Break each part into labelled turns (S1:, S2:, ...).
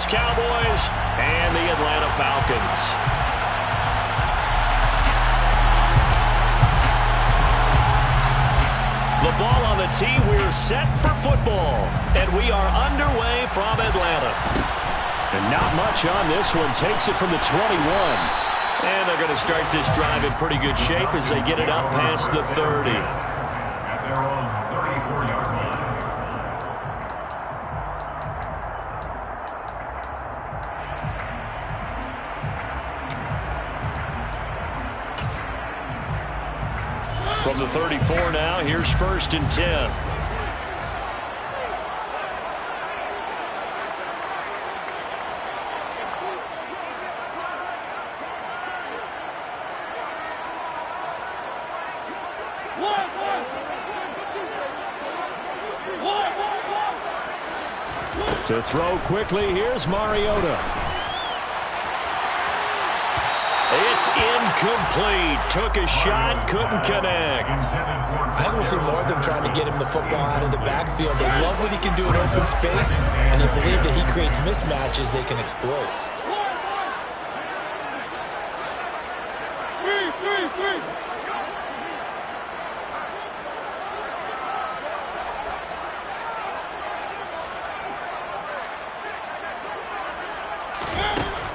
S1: Dallas Cowboys and the Atlanta Falcons. The ball on the tee. We're set for football. And we are underway from Atlanta. And not much on this one. Takes it from the 21. And they're going to start this drive in pretty good shape as they get it up past the 30.
S2: At their own 34-yard line.
S1: From the 34 now, here's 1st and 10. To throw quickly, here's Mariota. It's incomplete. Took a shot, couldn't connect.
S3: I think we'll see more of them trying to get him the football out of the backfield. They love what he can do in open space, and they believe that he creates mismatches they can exploit.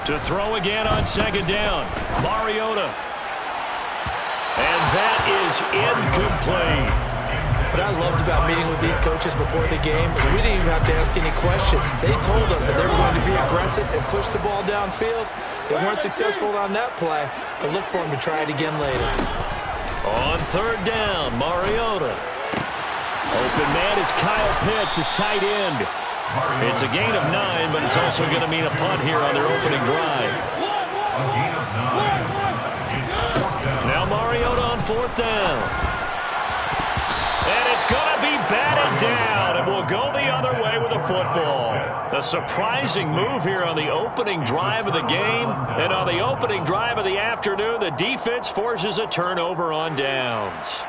S1: To throw again on 2nd down. Mariota. And that is incomplete.
S3: What I loved about meeting with these coaches before the game is we didn't even have to ask any questions. They told us that they were going to be aggressive and push the ball downfield. They weren't successful on that play, but look for them to try it again later.
S1: On 3rd down, Mariota. Open man is Kyle Pitts, his tight end. It's a gain of 9, but it's also going to mean a punt here on their opening drive.
S2: A gain of 9.
S1: Now Mariota on 4th down. And it's going to be batted down, and we'll go the other way with the football. A surprising move here on the opening drive of the game. And on the opening drive of the afternoon, the defense forces a turnover on downs.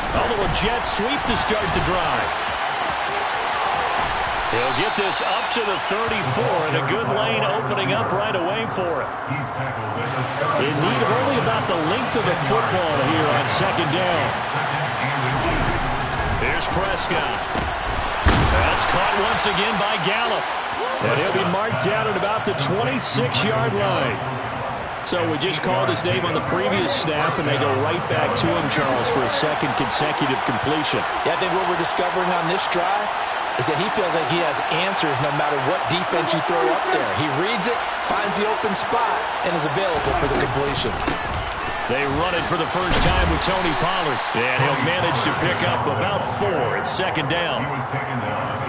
S1: A little jet sweep to start the drive. He'll get this up to the 34, and a good lane opening up right away for him. In need of only about the length of the football here on 2nd down. Here's Prescott. That's caught once again by Gallup. And he'll be marked down at about the 26-yard line. So we just called his name on the previous snap, and they go right back to him, Charles, for a 2nd consecutive completion.
S3: Yeah, I think what we're discovering on this drive is that he feels like he has answers no matter what defense you throw up there. He reads it, finds the open spot, and is available for the completion.
S1: They run it for the first time with Tony Pollard, and he'll manage to pick up about 4. It's 2nd down.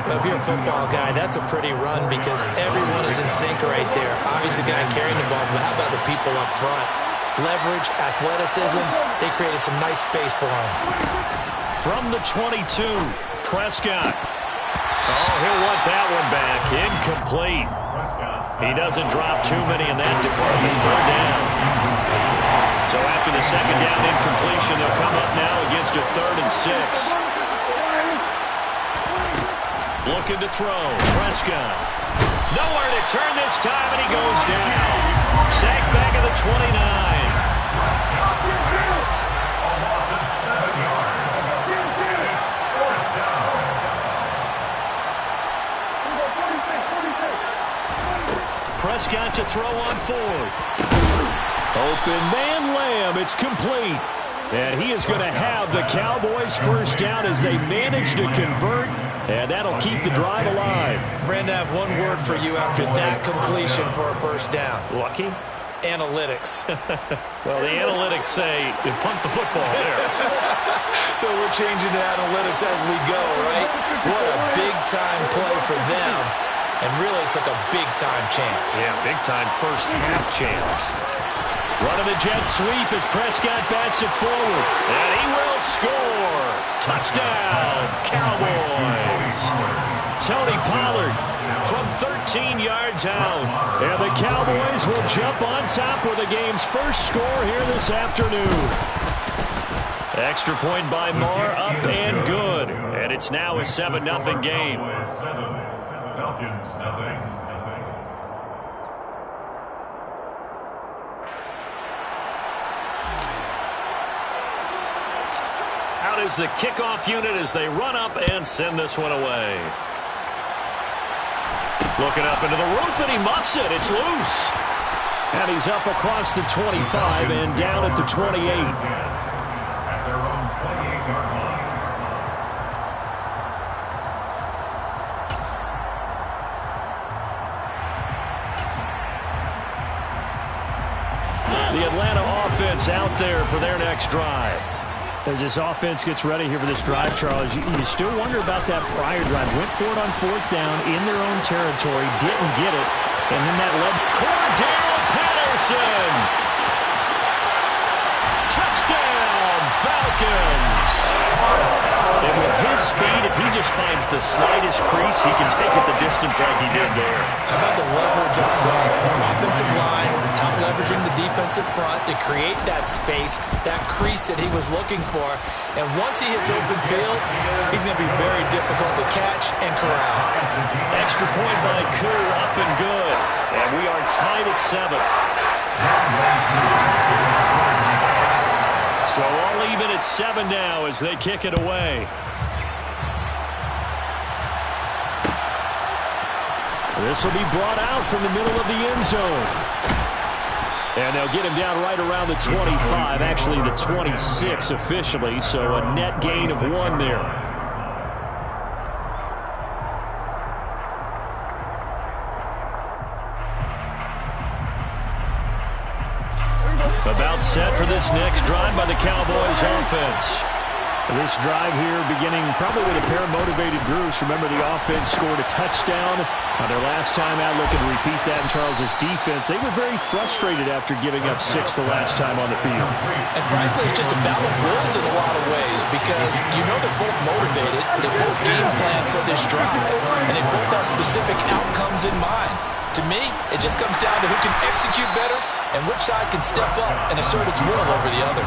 S3: Well, if you're a football guy, that's a pretty run because everyone is in sync right there. Obviously, the guy carrying the ball, but how about the people up front? Leverage, athleticism, they created some nice space for him.
S1: From the 22, Prescott. Oh, he'll want that one back. Incomplete. He doesn't drop too many in that department. 3rd down. So after the 2nd down incompletion, they'll come up now against a 3rd and 6. Looking to throw. Prescott. Nowhere to turn this time, and he goes down. Sacked back at the 29. Prescott to throw on 4th. Open man Lamb. It's complete. And he is going to have the Cowboys' 1st down as they manage to convert. And that'll keep the drive alive.
S3: Brandon, I have one word for you after that completion for a 1st down.
S1: Lucky?
S3: Analytics.
S1: Well, the analytics say you punt the football there.
S3: So we're changing to analytics as we go, right? What a big-time play for them. And really took a big-time chance.
S1: Yeah, big-time first half chance. Running the jet sweep as Prescott bats it forward. And he will score. Touchdown, Cowboys. Tony Pollard from 13 yards out. And the Cowboys will jump on top with the game's first score here this afternoon. Extra point by Moore, up and good. And it's now a 7-0 game.
S2: Falcons, nothing.
S1: Out is the kickoff unit as they run up and send this one away. Looking up into the roof, and he muffs it. It's loose. And he's up across the 25 and down at the 28.
S2: At their own 28-yard line.
S1: The Atlanta offense out there for their next drive.
S4: As this offense gets ready here for this drive, Charles, you still wonder about that prior drive. Went for it on 4th down in their own territory, didn't get it, and then that led.
S1: Cordell Patterson! Touchdown, Falcons! And with his speed, if he just finds the slightest crease, he can take it the distance like he did there.
S3: How about the leverage up front? Offensive line out leveraging the defensive front to create that space, that crease that he was looking for. And once he hits open field, he's going to be very difficult to catch and corral.
S1: Extra point by Koo, up and good. And we are tied at 7. So all even at 7 now as they kick it away. This will be brought out from the middle of the end zone. And they'll get him down right around the 25, actually the 26 officially, so a net gain of 1 there. About set for this next drive by the Cowboys offense.
S4: This drive here beginning probably with a pair of motivated groups. Remember, the offense scored a touchdown on their last time out. Looking to repeat that in Charles's defense. They were very frustrated after giving up 6 the last time on the field.
S3: And frankly, it's just a battle of wills in a lot of ways because you know they're both motivated. They both game plan for this drive, and they both have specific outcomes in mind. To me, it just comes down to who can execute better and which side can step up and assert its will over the other.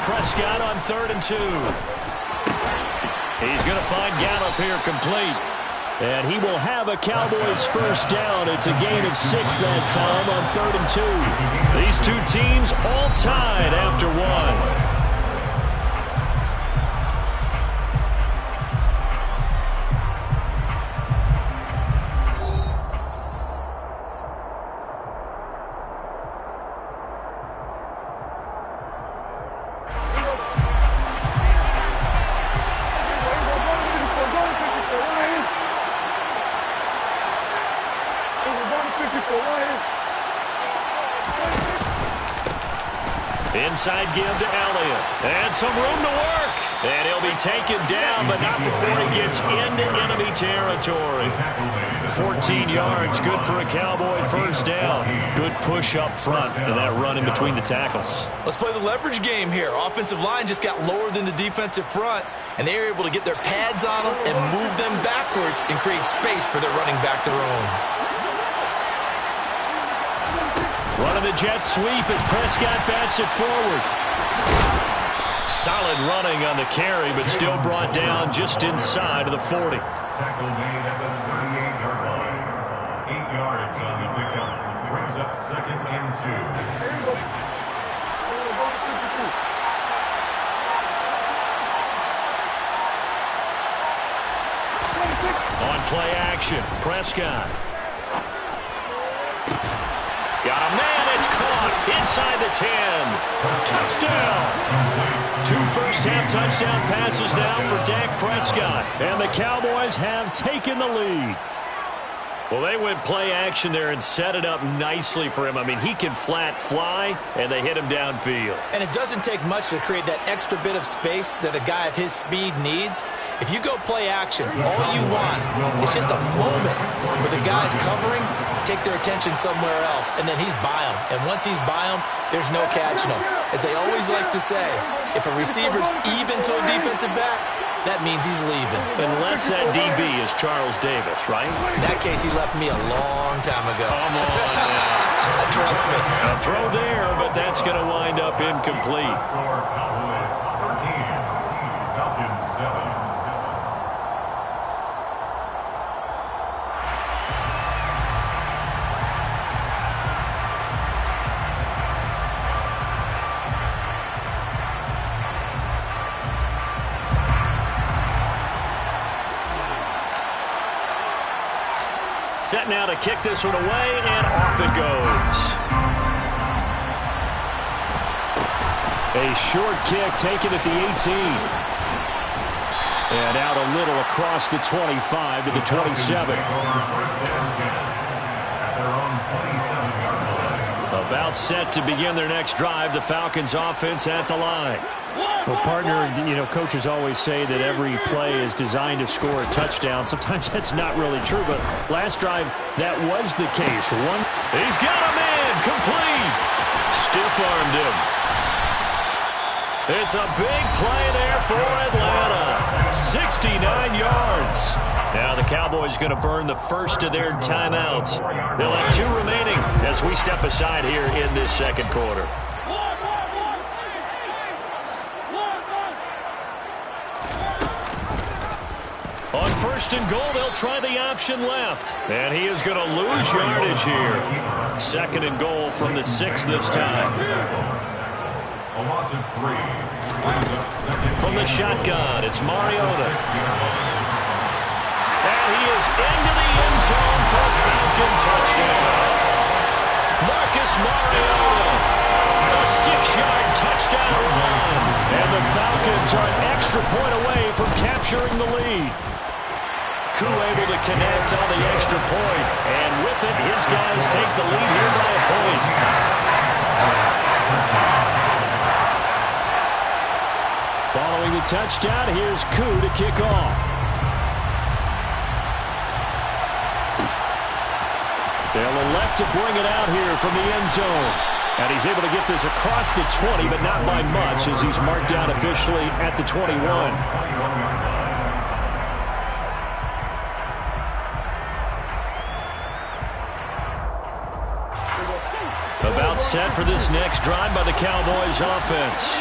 S1: Prescott on 3rd and 2. He's going to find Gallup here complete. And he will have a Cowboys first down. It's a gain of 6 that time on 3rd and 2. These two teams all tied after 1. Inside give to Elliott. And some room to work. And he'll be taken down, but not before he gets into enemy territory. 14 yards, good for a Cowboy first down. Good push up front and that run in between the tackles.
S3: Let's play the leverage game here. Offensive line just got lower than the defensive front, and they were able to get their pads on them and move them backwards and create space for their running back to roam.
S1: Running the jet sweep as Prescott bats it forward. Solid running on the carry, but still brought down just inside of the 40.
S2: Tackle made at the 38-yard line. 8 yards on the pickup. Brings up 2nd and 2.
S1: On play action, Prescott. Got a man, it's caught inside the 10. Touchdown. 2 first-half touchdown passes now for Dak Prescott. And the Cowboys have taken the lead. Well, they went play action there and set it up nicely for him. I mean, he can flat fly, and they hit him downfield.
S3: And it doesn't take much to create that extra bit of space that a guy of his speed needs. If you go play action, all you want is just a moment where the guy's covering, take their attention somewhere else, and then he's by him. And once he's by him, there's no catching him. As they always like to say, if a receiver's even to a defensive back, that means he's leaving.
S1: Unless that DB is Charles Davis, right?
S3: In that case, he left me a long time ago.
S1: Come on now.
S3: Trust me.
S1: A throw there, but that's going to wind up incomplete.
S2: Score Cowboys 13, Falcons 7.
S1: Set now to kick this one away, and off it goes.
S4: A short kick taken at the 18. And out a little across the 25 to the 27.
S1: About set to begin their next drive. The Falcons offense at the line.
S4: Well, partner, you know, coaches always say that every play is designed to score a touchdown. Sometimes that's not really true, but last drive, that was the case.
S1: He's got him in, complete. Stiff-armed him. It's a big play there for Atlanta. 69 yards. Now the Cowboys going to burn the first of their timeouts. They'll have 2 remaining as we step aside here in this second quarter. On first and goal, they'll try the option left. And he is going to lose yardage here. Second and goal from the 6 this time.
S2: A loss of 3.
S1: From the shotgun, it's Mariota. And he is into the end zone for a Falcon touchdown. Marcus Mariota. A 6-yard touchdown run.
S4: And the Falcons are an extra point away from capturing the lead.
S1: Koo able to connect on the extra point. And with it, his guys take the lead here by a point.
S4: Following the touchdown, here's Koo to kick off. They'll elect to bring it out here from the end zone. And he's able to get this across the 20, but not by much, as he's marked down officially at the 21.
S1: About set for this next drive by the Cowboys offense.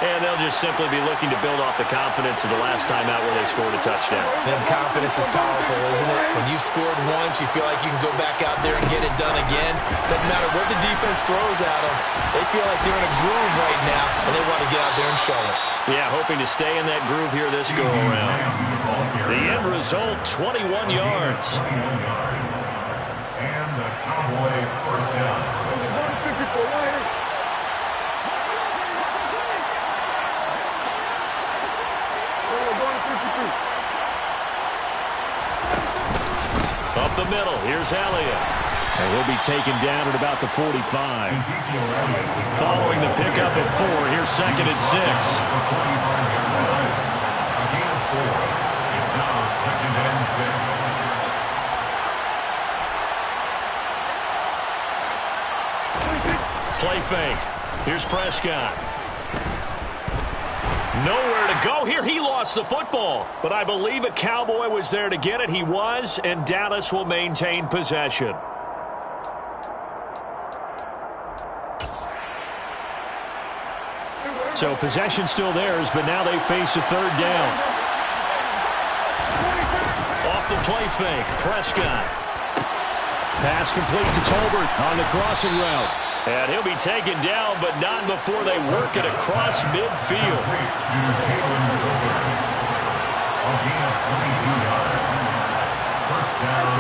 S1: And they'll just simply be looking to build off the confidence of the last time out where they scored a touchdown.
S3: Then confidence is powerful, isn't it? When you've scored once, you feel like you can go back out there and get it done again. Doesn't matter what the defense throws at them. They feel like they're in a groove right now, and they want to get out there and show it.
S1: Yeah, hoping to stay in that groove here this go-around. The end result, 21 yards.
S2: And the Cowboy first down.
S1: Up the middle, here's Elliott.
S4: And he'll be taken down at about the 45.
S1: Following the pickup of 4, here's second and 6.
S2: It's now second and 6.
S1: Play fake. Here's Prescott. Nowhere to go here. He lost the football. But I believe a Cowboy was there to get it. He was, and Dallas will maintain possession.
S4: So possession still theirs, but now they face a third down.
S1: Off the play fake, Prescott.
S4: Pass complete to Tolbert on the crossing route.
S1: And he'll be taken down, but not before they work it across midfield.
S2: First down,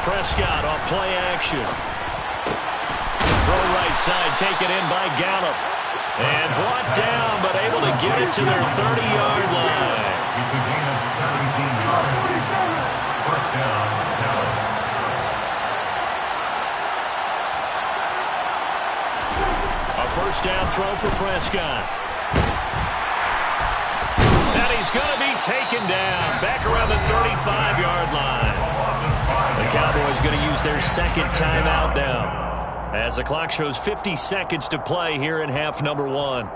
S1: Prescott off play action. Throw right side, taken in by Gallup. And brought down, but able to get it to their 30-yard line.
S2: It's a gain of 17 yards. First down, Dallas.
S1: A first down throw for Prescott. And he's going to be taken down back around the 35-yard line. The Cowboys going to use their second timeout now, as the clock shows 50 seconds to play here in half number one.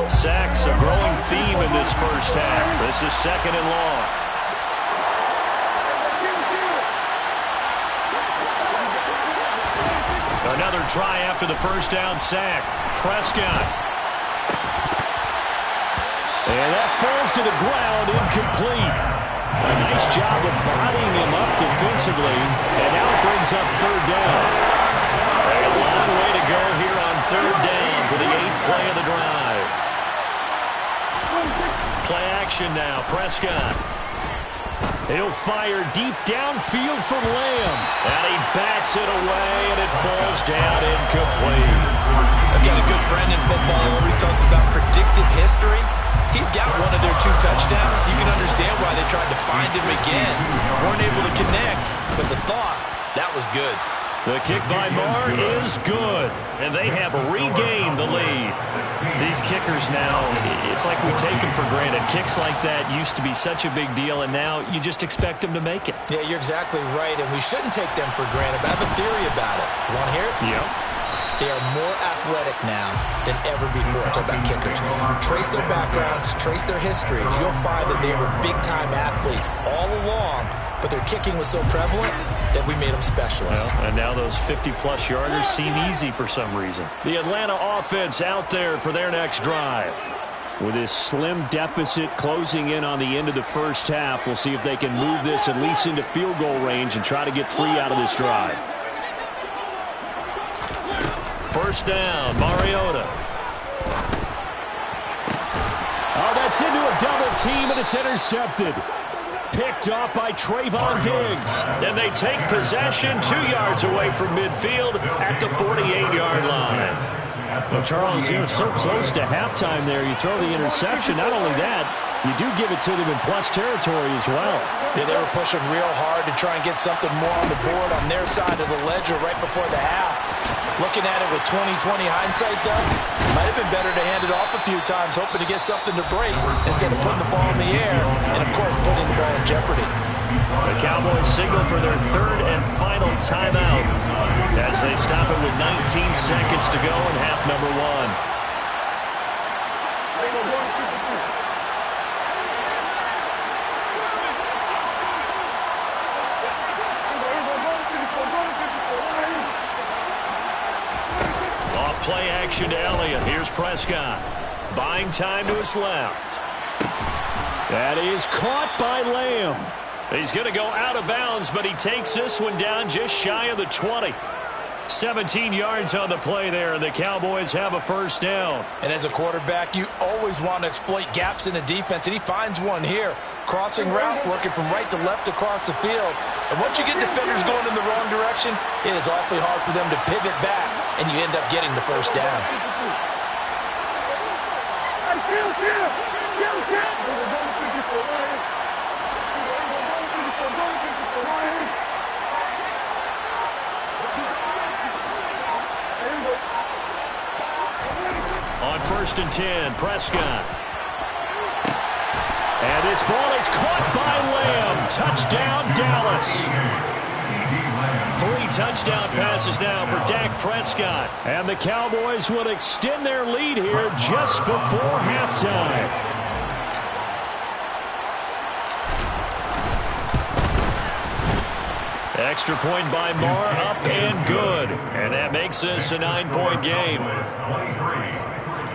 S1: Sacks, a growing theme in this first half. This is second and long. Another try after the first down sack. Prescott. And that falls to the ground, incomplete. A nice job of bodying him up defensively. And now it brings up third down. A long way to go here on third down for the 8th play of the drive. Play action now, Prescott. He'll fire deep downfield from Lamb. And he bats it away, and it falls down incomplete.
S3: I've got a good friend in football who always talks about predictive history. He's got one of their 2 touchdowns. You can understand why they tried to find him again. Weren't able to connect, but the thought, that was good.
S1: The kick by Marr is good, and they have regained the lead. These kickers now, it's like we take them for granted. Kicks like that used to be such a big deal, and now you just expect them to make it.
S3: Yeah, you're exactly right, and we shouldn't take them for granted. But I have a theory about it. You want to hear it?
S1: Yep.
S3: They are more athletic now than ever before. Talk about kickers. Trace their backgrounds, trace their histories. You'll find that they were big-time athletes all along, but their kicking was so prevalent that we made them specialists.
S1: Well, and now those 50-plus yarders seem easy for some reason. The Atlanta offense out there for their next drive.
S4: With this slim deficit closing in on the end of the first half, we'll see if they can move this at least into field goal range and try to get 3 out of this drive.
S1: First down, Mariota.
S4: Oh, that's into a double team, and it's intercepted. Picked off by Trayvon Diggs.
S1: And they take possession 2 yards away from midfield at the 48-yard line.
S4: Well, Charles, you were so close to halftime there. You throw the interception. Not only that, you do give it to them in plus territory as well.
S3: Yeah, they were pushing real hard to try and get something more on the board on their side of the ledger right before the half. Looking at it with 20/20 hindsight, though, might have been better to hand it off a few times, hoping to get something to break instead of putting the ball in the air and, of course, putting the ball in jeopardy.
S1: The Cowboys signal for their third and final timeout as they stop it with 19 seconds to go in half number one. Play action to Elliott. Here's Prescott. Buying time to his left.
S4: That is caught by Lamb.
S1: He's going to go out of bounds, but he takes this one down just shy of the 20. 17 yards on the play there, and the Cowboys have a first down.
S3: And as a quarterback, you always want to exploit gaps in the defense, and he finds one here. Crossing route, working from right to left across the field. And once you get defenders going in the wrong direction, it is awfully hard for them to pivot back, and you end up getting the first down.
S1: On first and 10, Prescott. And this ball is caught by Lamb. Touchdown, Dallas. 3 touchdown passes now for Dak Prescott.
S4: And the Cowboys will extend their lead here just before halftime.
S1: Extra point by Marr, up and good. And that makes this a 9-point game.
S2: 23,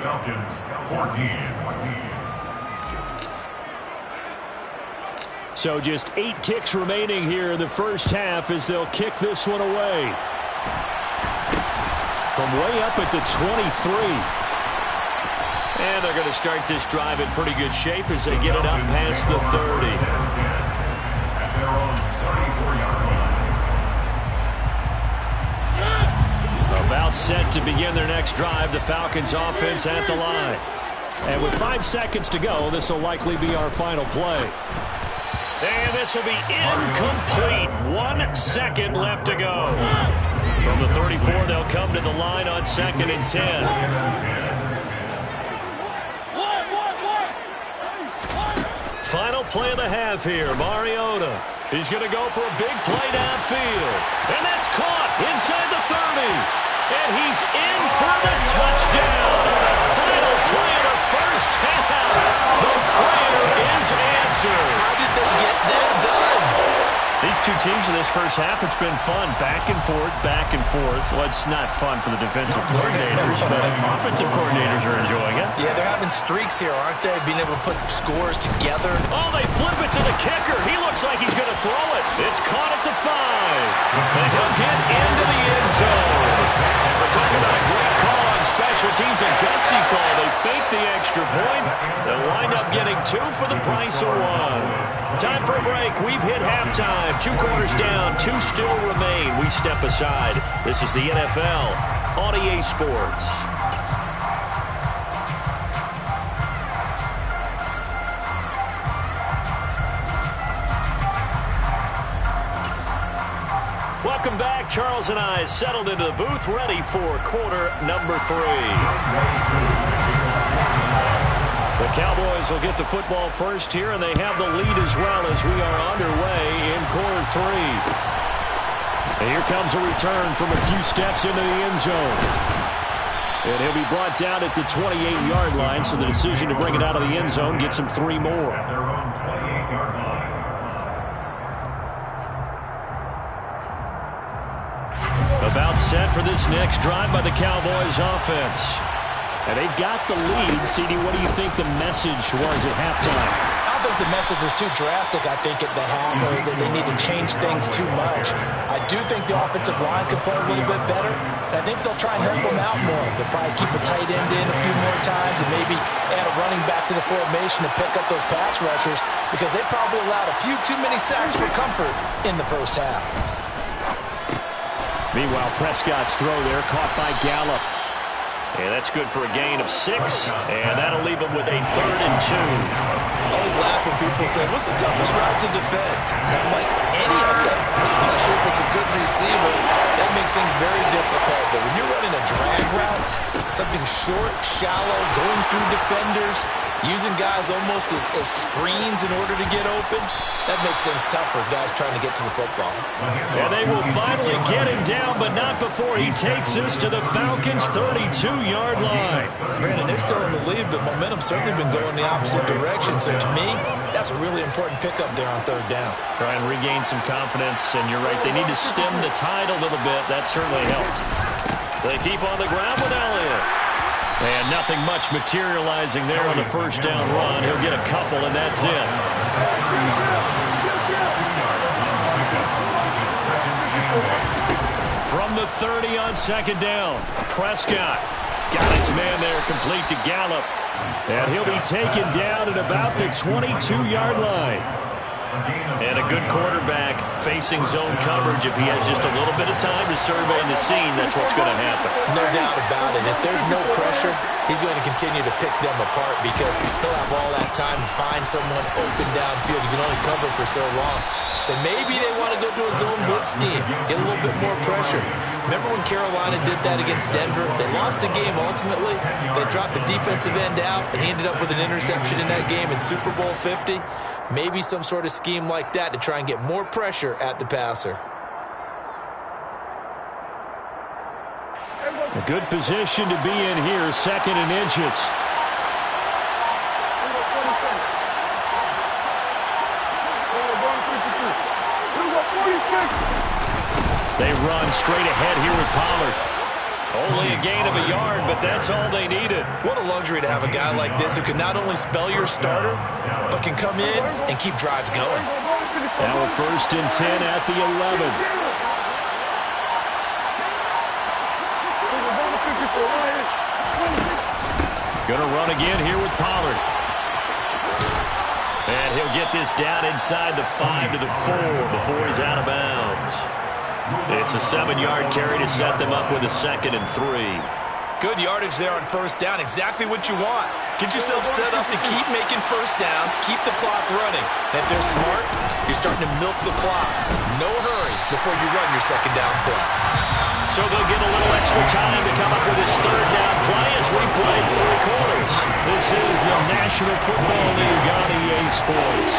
S2: Falcons 14.
S4: So just 8 ticks remaining here in the first half as they'll kick this one away. From way up at the 23.
S1: And they're going to start this drive in pretty good shape as they get it up past the 30. About set to begin their next drive, the Falcons offense at the line.
S4: And with 5 seconds to go, this will likely be our final play.
S1: And this will be incomplete. 1 second left to go. From the 34, they'll come to the line on 2nd and 10. Final play of the half here. Mariota. He's going to go for a big play downfield. And that's caught inside the 30. And he's in for the touchdown. The final play of the first half. The prayer is answered.
S3: How did they get that done?
S4: These two teams in this first half, it's been fun. Back and forth, back and forth. Well, it's not fun for the defensive coordinators, but offensive coordinators are enjoying it.
S3: Yeah, they're having streaks here, aren't they? Being able to put scores together.
S1: Oh, they flip it to the kicker. He looks like he's going to throw it. It's caught at the 5. And he'll get into the end zone. We're talking about a great call on special teams, a gutsy call. They fake the extra point. They'll wind up getting 2 for the price of 1. Time for a break. We've hit halftime. 2 quarters down. 2 still remain. We step aside. This is the NFL on EA Sports. Welcome back. Charles and I settled into the booth, ready for quarter number 3. The Cowboys will get the football first here, and they have the lead as well as we are underway in quarter 3. And here comes a return from a few steps into the end zone. And he'll be brought down at the 28-yard line, so the decision to bring it out of the end zone gets him 3 more.
S2: At their own 28-yard line.
S1: About set for this next drive by the Cowboys offense.
S4: And they've got the lead. CD, what do you think the message was at halftime?
S3: I don't think the message was too drastic, I think, at the half, or that they need to change things too much. I do think the offensive line could play a little bit better, and I think they'll try and help them out more. They'll probably keep a tight end in a few more times and maybe add a running back to the formation to pick up those pass rushers, because they probably allowed a few too many sacks for comfort in the first half.
S4: Meanwhile, Prescott's throw there caught by Gallup.
S1: And that's good for a gain of 6, and that'll leave them with a 3rd and 2.
S3: I always laugh when people say, what's the toughest route to defend? And I'm like, any of them, especially if it's a good receiver, that makes things very difficult. But when you're running a drag route, something short, shallow, going through defenders, using guys almost as screens in order to get open, that makes things tough for guys trying to get to the football.
S1: And they will finally get him down, but not before he takes this to the Falcons' 32-yard line.
S3: Brandon, they're still in the lead, but momentum's certainly been going the opposite direction. So to me, that's a really important pickup there on 3rd down.
S1: Try and regain some confidence, and you're right, they need to stem the tide a little bit. That certainly helped. They keep on the ground with Elliott. And nothing much materializing there on the first down run. He'll get a couple, and that's it. From the 30 on 2nd down, Prescott got his man there, complete to Gallup. And he'll be taken down at about the 22-yard line. And a good quarterback facing zone coverage. If he has just a little bit of time to survey the scene, that's what's going to happen.
S3: No doubt about it. If there's no pressure, he's going to continue to pick them apart because he'll have all that time to find someone open downfield. You can only cover for so long. So maybe they want to go to a zone blitz scheme, get a little bit more pressure. Remember when Carolina did that against Denver? They lost the game ultimately. They dropped the defensive end out, and he ended up with an interception in that game in Super Bowl 50. Maybe some sort of scheme like that to try and get more pressure at the passer.
S4: A good position to be in here, 2nd and inches.
S1: They run straight ahead here with Pollard. Only a gain of a yard, but that's all they needed.
S3: What a luxury to have a guy like this who can not only spell your starter, but can come in and keep drives going.
S4: Now a 1st and 10 at the 11.
S1: Gonna run again here with Pollard. And he'll get this down inside the 5 to the 4 before he's out of bounds. It's a 7-yard carry to set them up with a 2nd and 3.
S3: Good yardage there on first down. Exactly what you want. Get yourself set up to keep making first downs, keep the clock running. And if they're smart, you're starting to milk the clock. No hurry before you run your second down play.
S1: So they'll get a little extra time to come up with his 3rd down play as we played 3 quarters. This is the National Football League on EA Sports.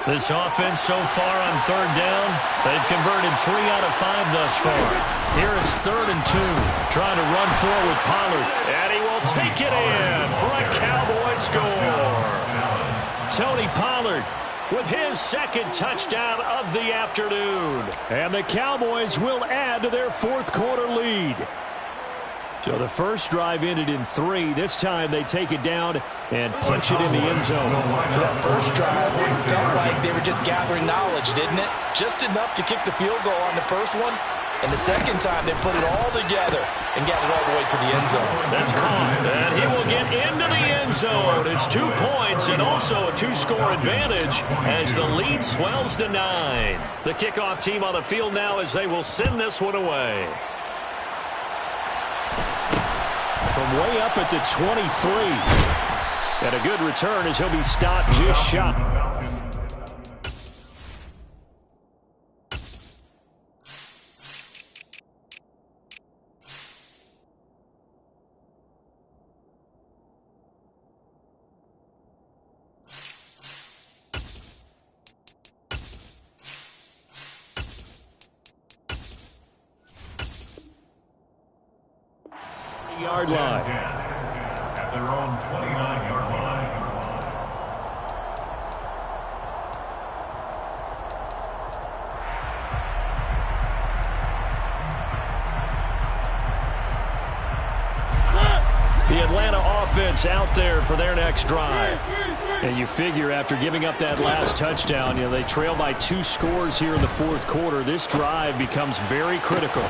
S1: This offense so far on 3rd down, they've converted 3 out of 5 thus far. Here it's 3rd and 2, trying to run forward with Pollard. And he will take it in for a Cowboy score. Tony Pollard with his 2nd touchdown of the afternoon. And the Cowboys will add to their 4th quarter lead. So the first drive ended in 3. This time they take it down and punch it in the end zone.
S3: So that first drive felt like they were just gathering knowledge, didn't it? Just enough to kick the field goal on the first one. And the second time they put it all together and got it all the way to the end zone.
S1: That's caught. And he will get into the end zone. It's 2 points and also a 2-score advantage as the lead swells to 9. The kickoff team on the field now as they will send this one away.
S4: From way up at the 23. And a good return as he'll be stopped just shy. Yard line.
S2: At their own 29-yard line.
S1: The Atlanta offense out there for their next drive.
S4: And you figure after giving up that last touchdown, they trail by 2 scores here in the 4th quarter. This drive becomes very critical.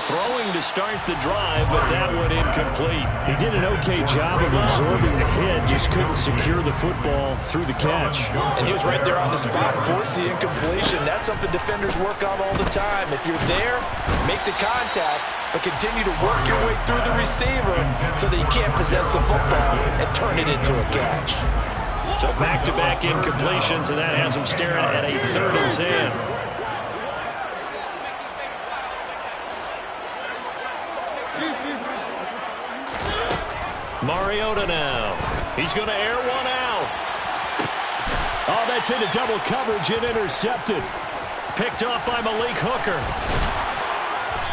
S1: Throwing to start the drive, but that one incomplete.
S4: He did an okay job of absorbing the hit, just couldn't secure the football through the catch.
S3: And he was right there on the spot, force the incompletion. That's something defenders work on all the time. If you're there, make the contact, but continue to work your way through the receiver so that you can't possess the football and turn it into a catch.
S1: So back-to-back incompletions, and that has him staring at a 3rd and 10. Mariota now. He's going to air one out.
S4: Oh, that's into double coverage and intercepted.
S1: Picked off by Malik Hooker.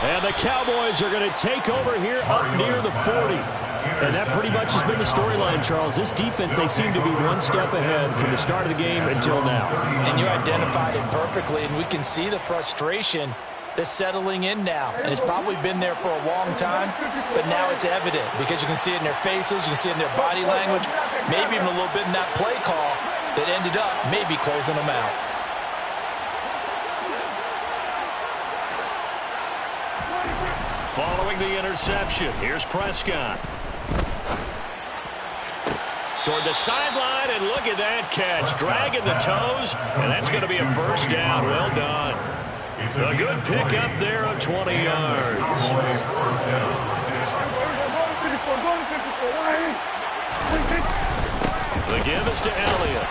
S4: And the Cowboys are going to take over here up near the 40. And that pretty much has been the storyline, Charles. This defense, they seem to be 1 step ahead from the start of the game until now.
S3: And you identified it perfectly, and we can see the frustration that's settling in now. And it's probably been there for a long time, but now it's evident because you can see it in their faces, you can see it in their body language, maybe even a little bit in that play call that ended up maybe closing them out.
S1: Following the interception, here's Prescott. Toward the sideline, and look at that catch. Dragging the toes, and that's going to be a first down. Well done. A good pick up there of 20 yards. The give is to Elliott.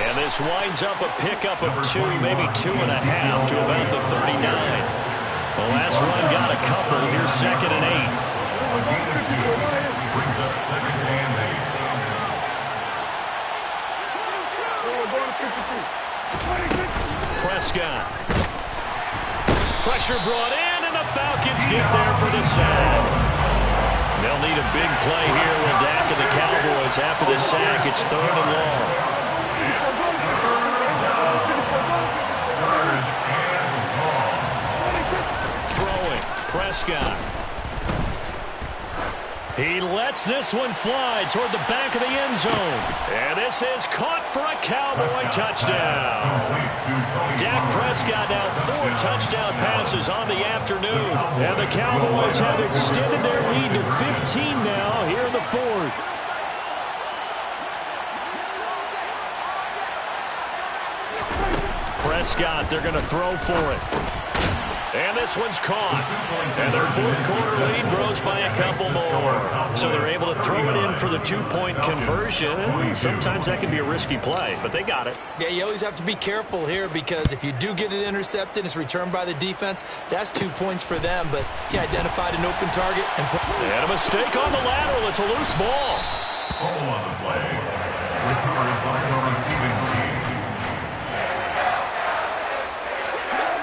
S1: And this winds up a pickup of 2, maybe 2.5 to about the 39. The last run got a couple. Here's 2nd and 8.
S2: Brings up 2nd and 8.
S1: Prescott. Pressure brought in, and the Falcons get there for the sack. They'll need a big play here when Dak and the Cowboys, after the sack, it's 3rd and long. Throwing, Prescott. He lets this one fly toward the back of the end zone. And this is caught for a Cowboy touchdown. Dak Prescott now 4 touchdown passes on the afternoon. And the Cowboys have extended their lead to 15 now here in the 4th. Prescott, they're going to throw for it. And this one's caught. And their 4th quarter lead grows by a couple more. So they're able to throw it in for the 2-point conversion. Sometimes that can be a risky play, but they got it.
S3: Yeah, you always have to be careful here because if you do get it intercepted, it's returned by the defense. That's 2 points for them, but he identified an open target. And
S1: a mistake on the lateral. It's a loose ball.
S2: Ball on the play. Recovered by the receiving team.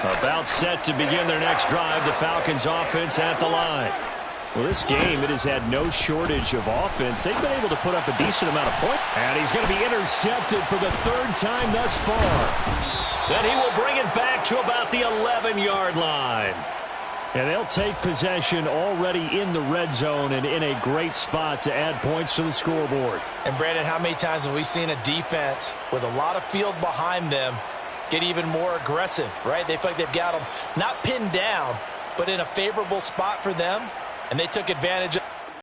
S1: About set to begin their next drive, the Falcons offense at the line.
S4: Well, this game, it has had no shortage of offense. They've been able to put up a decent amount of points. And he's going to be intercepted for the 3rd time thus far.
S1: Then he will bring it back to about the 11-yard line.
S4: And they'll take possession already in the red zone and in a great spot to add points to the scoreboard.
S3: And, Brandon, how many times have we seen a defense with a lot of field behind them get even more aggressive, right? They feel like they've got them not pinned down, but in a favorable spot for them, and they took advantage of